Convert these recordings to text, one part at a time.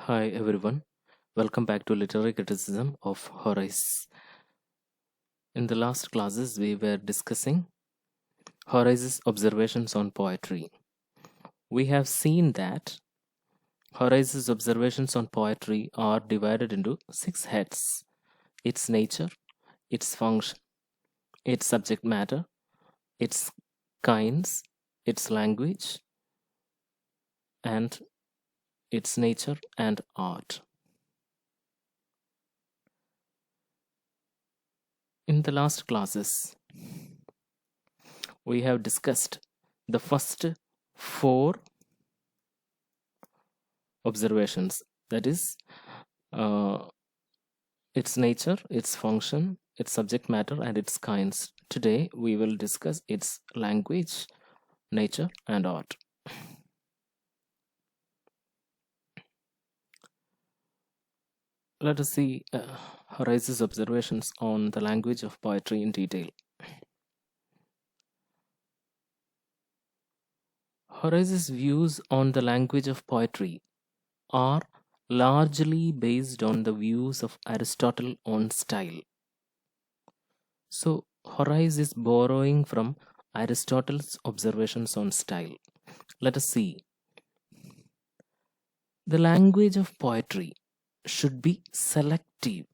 Hi everyone, welcome back to Literary Criticism of Horace. In the last classes, we were discussing Horace's observations on poetry. We have seen that Horace's observations on poetry are divided into 6 heads: its nature, its function, its subject matter, its kinds, its language, and its nature and art. In the last classes, we have discussed the first 4 observations, that is, uh, its nature, its function, its subject matter, and its kinds. Today, we will discuss its language, nature, and art. Let us see Horace's observations on the language of poetry in detail. Horace's views on the language of poetry are largely based on the views of Aristotle on style. So, Horace is borrowing from Aristotle's observations on style. Let us see. The language of poetry should be selective.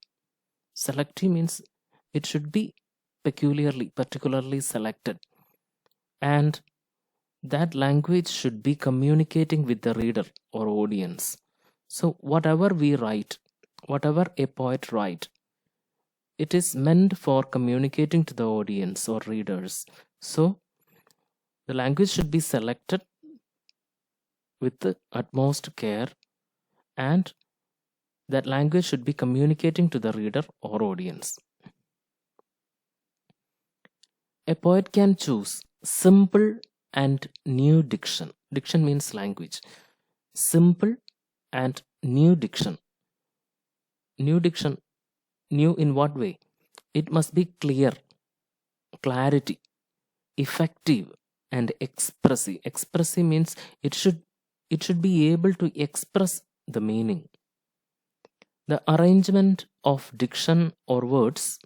Selective means it should be particularly selected. And that language should be communicating with the reader or audience. So whatever we write, whatever a poet writes, it is meant for communicating to the audience or readers. So the language should be selected with the utmost care, and that language should be communicating to the reader or audience. A poet can choose simple and new diction. Diction means language. Simple and new diction. New diction. New in what way? It must be clear, clarity, effective, and expressive. Expressive means it should be able to express the meaning. The arrangement of diction or words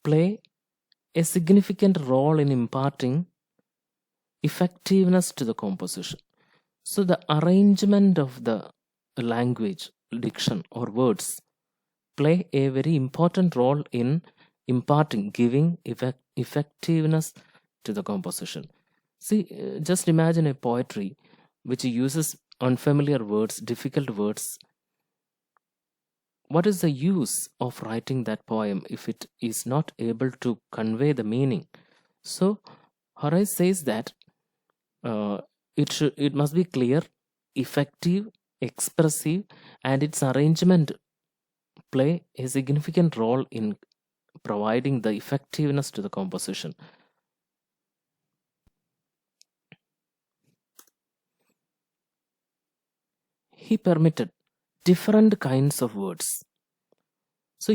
play a significant role in imparting effectiveness to the composition. So the arrangement of the language, diction, or words play a very important role in imparting, giving effectiveness to the composition. See, just imagine a poetry which uses unfamiliar words, difficult words. What is the use of writing that poem if it is not able to convey the meaning? So Horace says that it must be clear, effective, expressive, and its arrangement play a significant role in providing the effectiveness to the composition. He permitted different kinds of words. So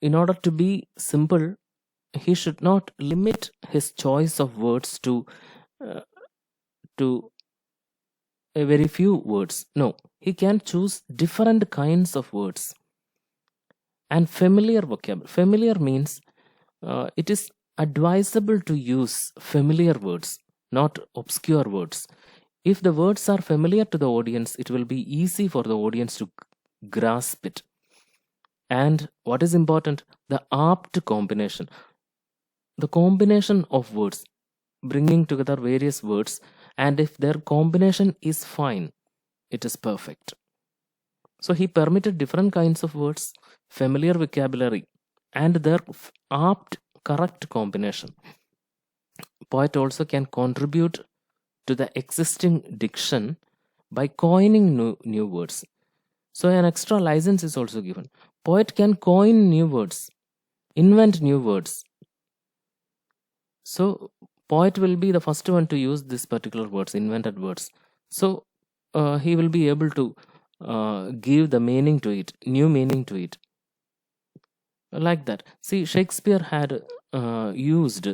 in order to be simple, he should not limit his choice of words to a very few words. No, he can choose different kinds of words. And familiar vocabulary. Familiar means it is advisable to use familiar words, not obscure words. If the words are familiar to the audience, it will be easy for the audience to grasp it. And what is important? The apt combination. The combination of words, bringing together various words, and if their combination is fine, it is perfect. So he permitted different kinds of words, familiar vocabulary, and their apt, correct combination. Poet also can contribute to the existing diction by coining new words. So an extra license is also given. Poet can coin new words, invent new words. So poet will be the first one to use this particular words, invented words. So he will be able to give the meaning to it, new meaning to it. Like that. See, Shakespeare had used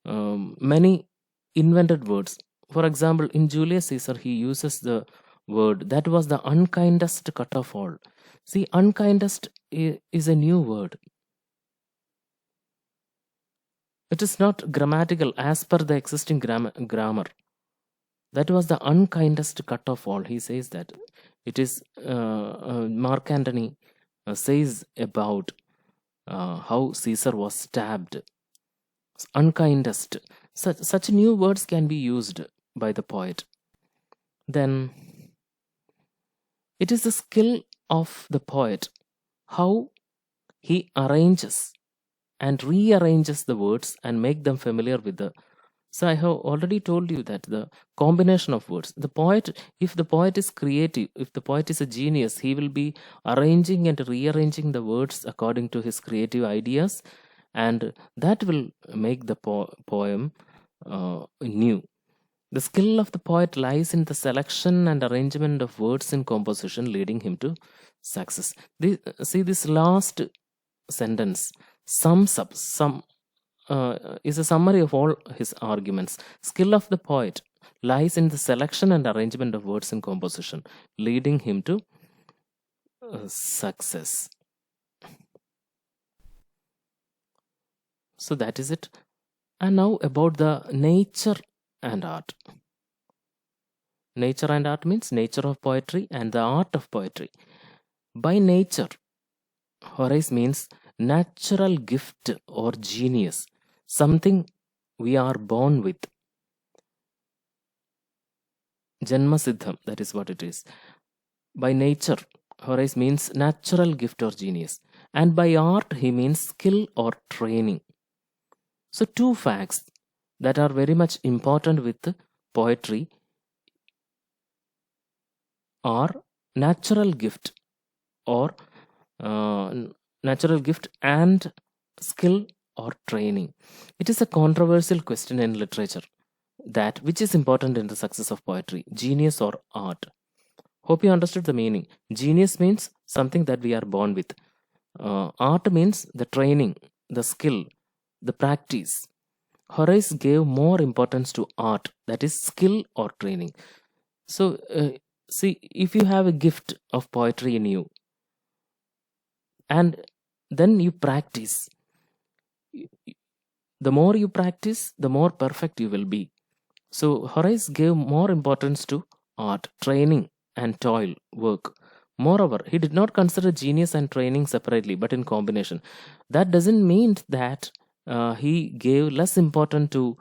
many invented words. For example, in Julius Caesar, he uses the word that was the unkindest cut of all. See, unkindest is a new word. It is not grammatical as per the existing grammar. That was the unkindest cut of all. He says that it is Mark Antony says about how Caesar was stabbed. Unkindest. Such new words can be used by the poet. Then it is the skill of the poet how he arranges and rearranges the words and make them familiar with the. So I have already told you that the combination of words, the poet, if the poet is creative, if the poet is a genius, he will be arranging and rearranging the words according to his creative ideas, and that will make the poem new. The skill of the poet lies in the selection and arrangement of words in composition, leading him to success. See, this last sentence sums up is a summary of all his arguments. Skill of the poet lies in the selection and arrangement of words in composition, leading him to success. So that is it. And now about the nature and art. Nature and art means nature of poetry and the art of poetry. By nature, Horace means natural gift or genius, something we are born with. Janma Siddham, that is what it is. By nature, Horace means natural gift or genius. And by art, he means skill or training. So two facts that are very much important with poetry are natural gift or natural gift and skill or training. It is a controversial question in literature, that which is important in the success of poetry, genius or art. Hope you understood the meaning. Genius means something that we are born with. Art means the training, the skill, the practice. Horace gave more importance to art, that is skill or training. So see, if you have a gift of poetry in you and then you practice, the more you practice, the more perfect you will be. So Horace gave more importance to art, training and toil, work. Moreover, he did not consider genius and training separately, but in combination. That doesn't mean that he gave less importance to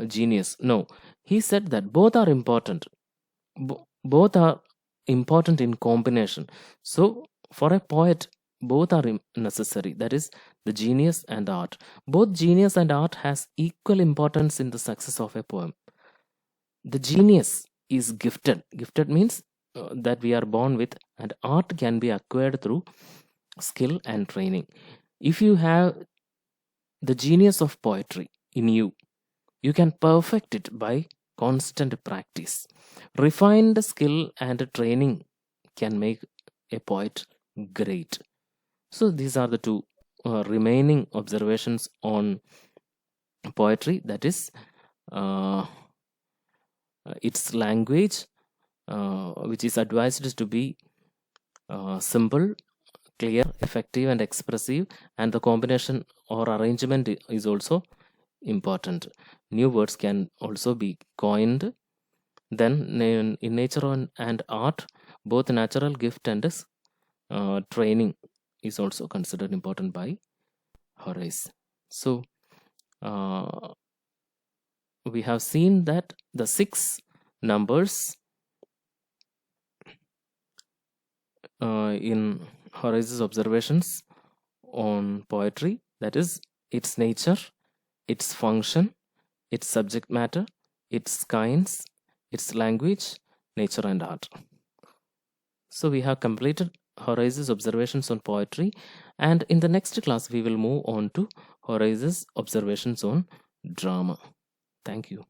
genius. No, he said that both are important. Both are important in combination. So for a poet, both are necessary. That is the genius and art. Both genius and art has equal importance in the success of a poem. The genius is gifted. Gifted means that we are born with, and art can be acquired through skill and training. If you have the genius of poetry in you, you can perfect it by constant practice. Refined skill and training can make a poet great. So these are the two remaining observations on poetry, that is its language, which is advised to be simple, clear, effective and expressive, and the combination or arrangement is also important. New words can also be coined. Then in nature and art, both natural gift and training is also considered important by Horace. So we have seen that the 6 numbers in Horace's observations on poetry, that is its nature, its function, its subject matter, its kinds, its language, nature and art. So we have completed Horace's observations on poetry, and in the next class we will move on to Horace's observations on drama. Thank you.